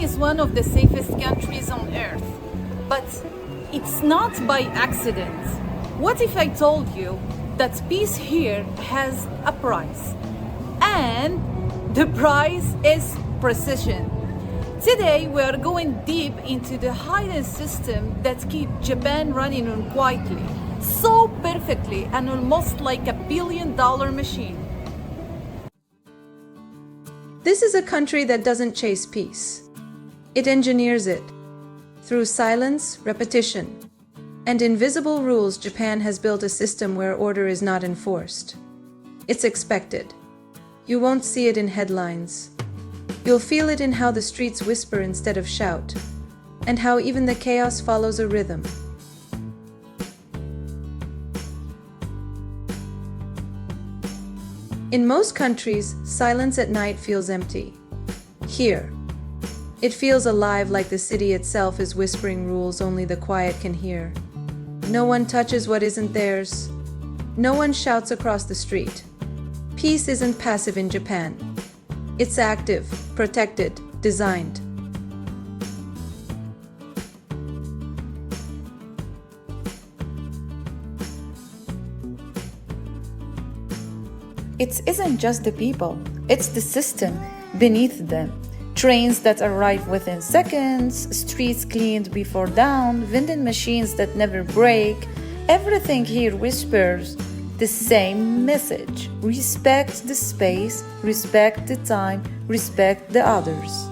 is one of the safest countries on earth. But it's not by accident. What if I told you that peace here has a price? And the price is precision. Today we are going deep into the hidden system that keeps Japan running on quietly, so perfectly and almost like a billion-dollar machine. This is a country that doesn't chase peace. It engineers it. Through silence, repetition, and invisible rules, Japan has built a system where order is not enforced. It's expected. You won't see it in headlines. You'll feel it in how the streets whisper instead of shout, and how even the chaos follows a rhythm. In most countries, silence at night feels empty. Here, it feels alive, like the city itself is whispering rules only the quiet can hear. No one touches what isn't theirs. No one shouts across the street. Peace isn't passive in Japan. It's active, protected, designed. It isn't just the people, it's the system beneath them. Trains that arrive within seconds, streets cleaned before dawn, vending machines that never break. Everything here whispers the same message. Respect the space, respect the time, respect the others.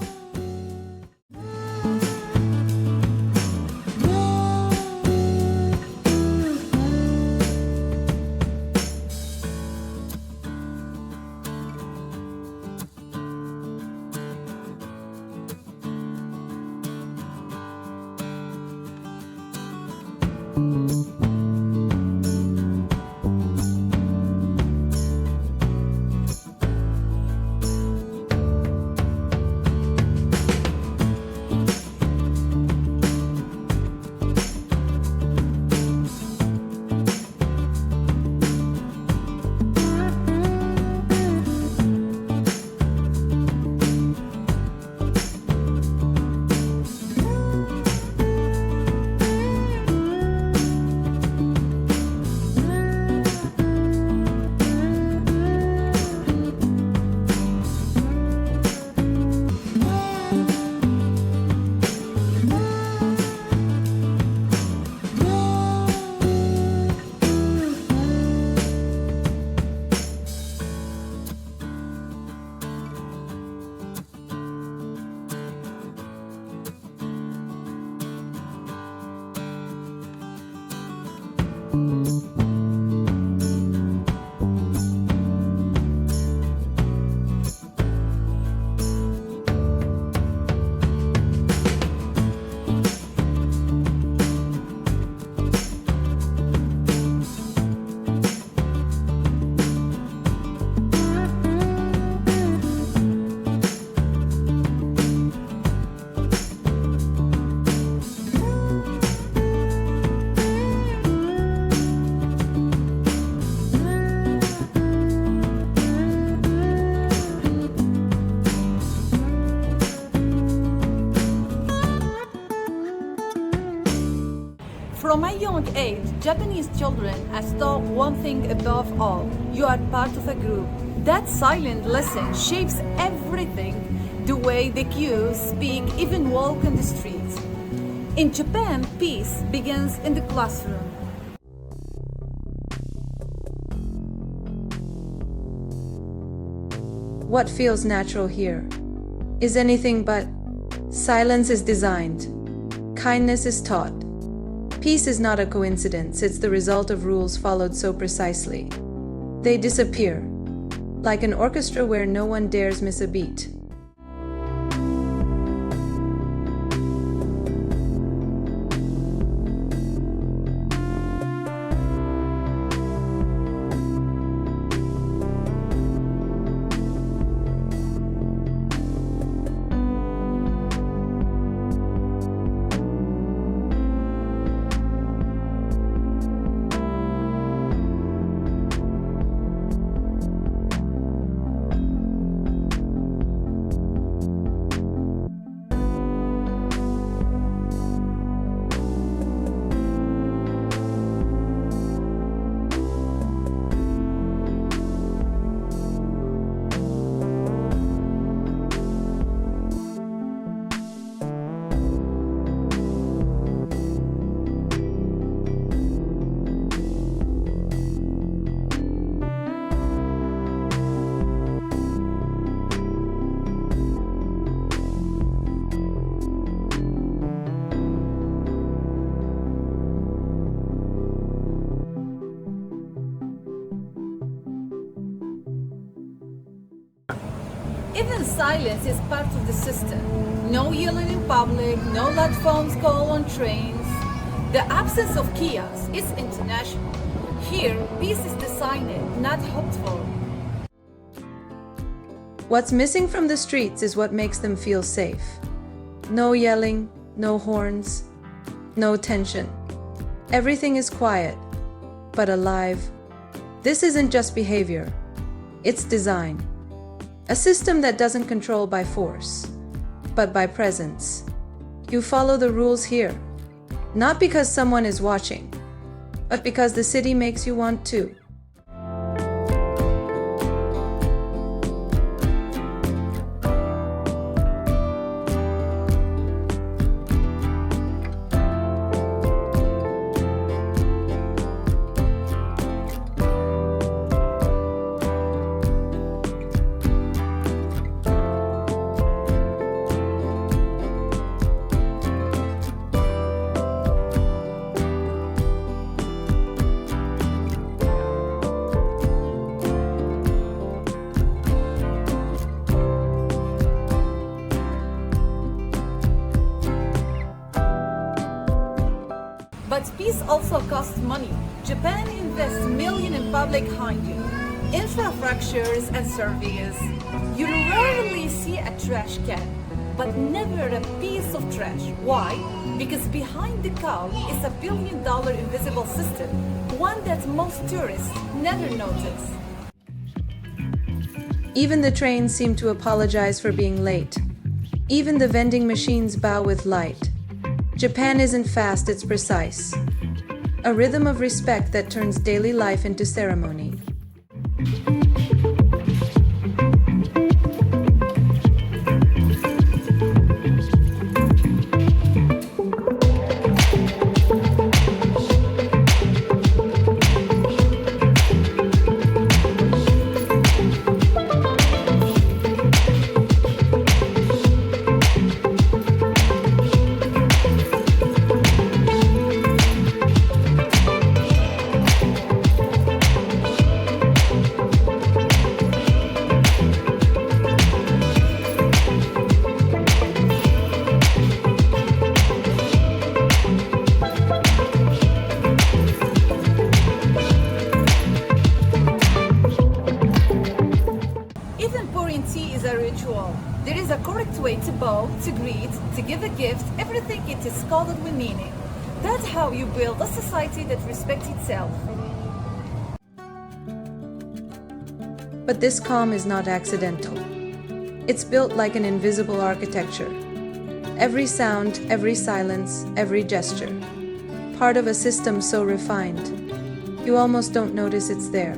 From a young age, Japanese children are taught one thing above all: you are part of a group. That silent lesson shapes everything, the way they cue, speak, even walk on the streets. In Japan, peace begins in the classroom. What feels natural here is anything but. Silence is designed. Kindness is taught. Peace is not a coincidence, it's the result of rules followed so precisely. They disappear, like an orchestra where no one dares miss a beat. silence is part of the system. No yelling in public, no loud phones call on trains. The absence of chaos is international. Here, peace is designed, not hoped for. What's missing from the streets is what makes them feel safe. No yelling, no horns, no tension. Everything is quiet, but alive. This isn't just behavior, it's design. A system that doesn't control by force, but by presence. You follow the rules here, not because someone is watching, but because the city makes you want to. But peace also costs money. Japan invests millions in public hygiene, infrastructures and surveys. You rarely see a trash can, but never a piece of trash. Why? Because behind the cow is a billion-dollar invisible system, one that most tourists never notice. Even the trains seem to apologize for being late. Even the vending machines bow with light. Japan isn't fast, it's precise. A rhythm of respect that turns daily life into ceremony. There is a correct way to bow, to greet, to give a gift. Everything it is coded with meaning. That's how you build a society that respects itself. But this calm is not accidental. It's built like an invisible architecture. Every sound, every silence, every gesture. Part of a system so refined, you almost don't notice it's there.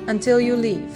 Until you leave.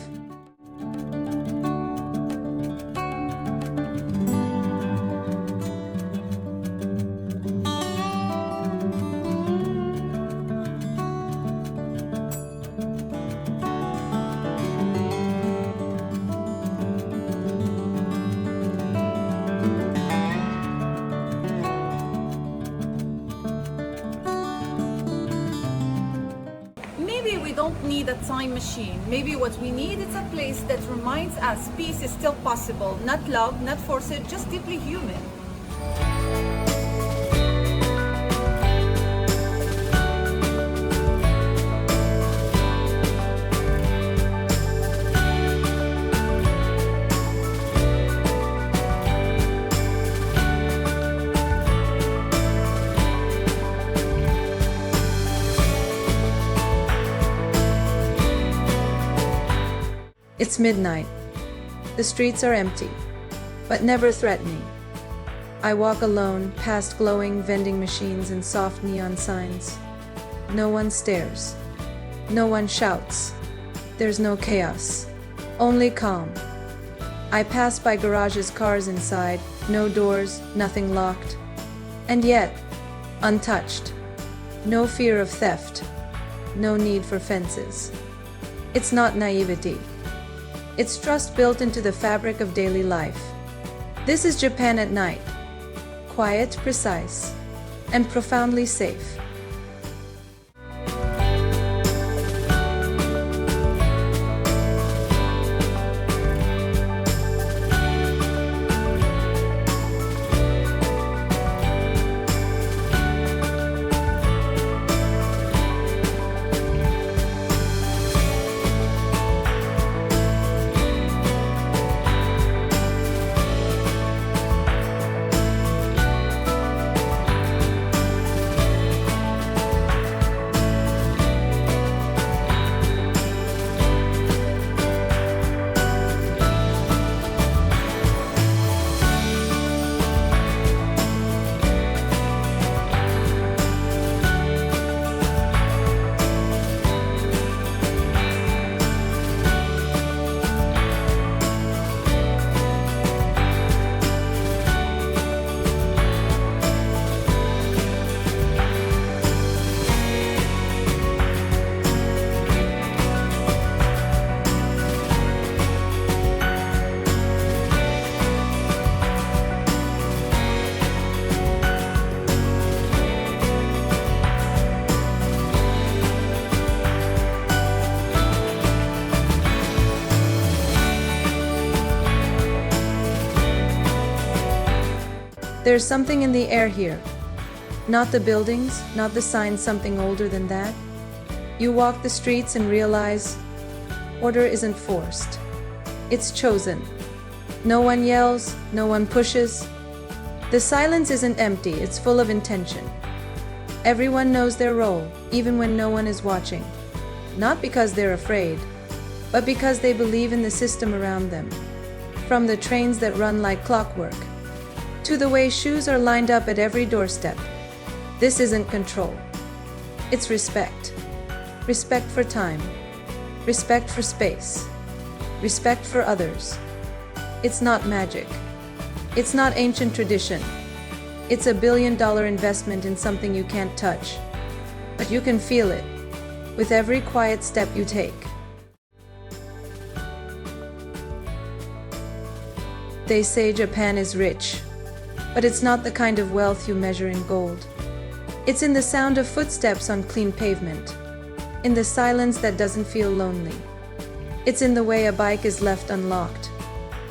Maybe we don't need a time machine. Maybe what we need is a place that reminds us peace is still possible, not loud, not forced, just deeply human. It's midnight. The streets are empty, but never threatening. I walk alone past glowing vending machines and soft neon signs. No one stares. No one shouts. There's no chaos. Only calm. I pass by garages, cars inside, no doors, nothing locked. And yet, untouched. No fear of theft. No need for fences. It's not naivety. It's trust built into the fabric of daily life. This is Japan at night. Quiet, precise, and profoundly safe. There's something in the air here. Not the buildings, not the signs, something older than that. You walk the streets and realize order isn't forced. It's chosen. No one yells, no one pushes. The silence isn't empty, it's full of intention. Everyone knows their role, even when no one is watching. Not because they're afraid, but because they believe in the system around them. From the trains that run like clockwork, to the way shoes are lined up at every doorstep. This isn't control. It's respect. Respect for time. Respect for space. Respect for others. It's not magic. It's not ancient tradition. It's $1 billion investment in something you can't touch. But you can feel it with every quiet step you take. They say Japan is rich, but it's not the kind of wealth you measure in gold. It's in the sound of footsteps on clean pavement, in the silence that doesn't feel lonely. It's in the way a bike is left unlocked,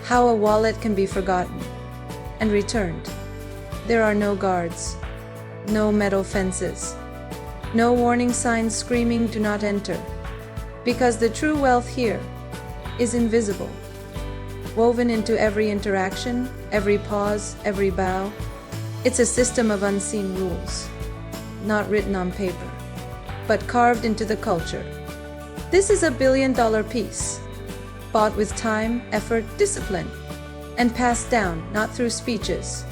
how a wallet can be forgotten and returned. There are no guards, no metal fences, no warning signs screaming "do not enter," because the true wealth here is invisible. Woven into every interaction, every pause, every bow. It's a system of unseen rules, not written on paper, but carved into the culture. This is $1 billion piece, bought with time, effort, discipline, and passed down not through speeches,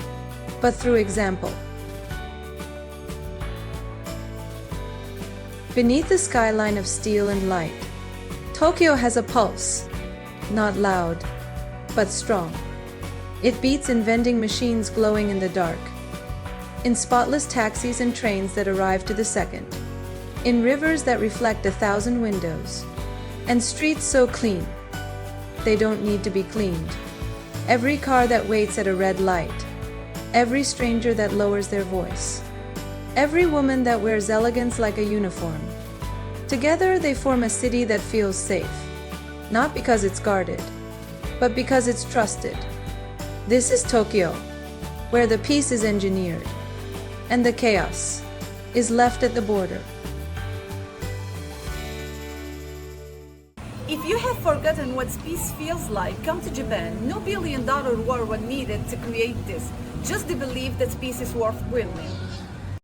but through example. Beneath the skyline of steel and light, Tokyo has a pulse, not loud, but strong. It beats in vending machines glowing in the dark, in spotless taxis and trains that arrive to the second, in rivers that reflect 1,000 windows, and streets so clean, they don't need to be cleaned. Every car that waits at a red light, every stranger that lowers their voice, every woman that wears elegance like a uniform. Together they form a city that feels safe, not because it's guarded, but because it's trusted. This is Tokyo, where the peace is engineered, and the chaos is left at the border. If you have forgotten what peace feels like, come to Japan. No $1 billion war was needed to create this. Just the belief that peace is worth building.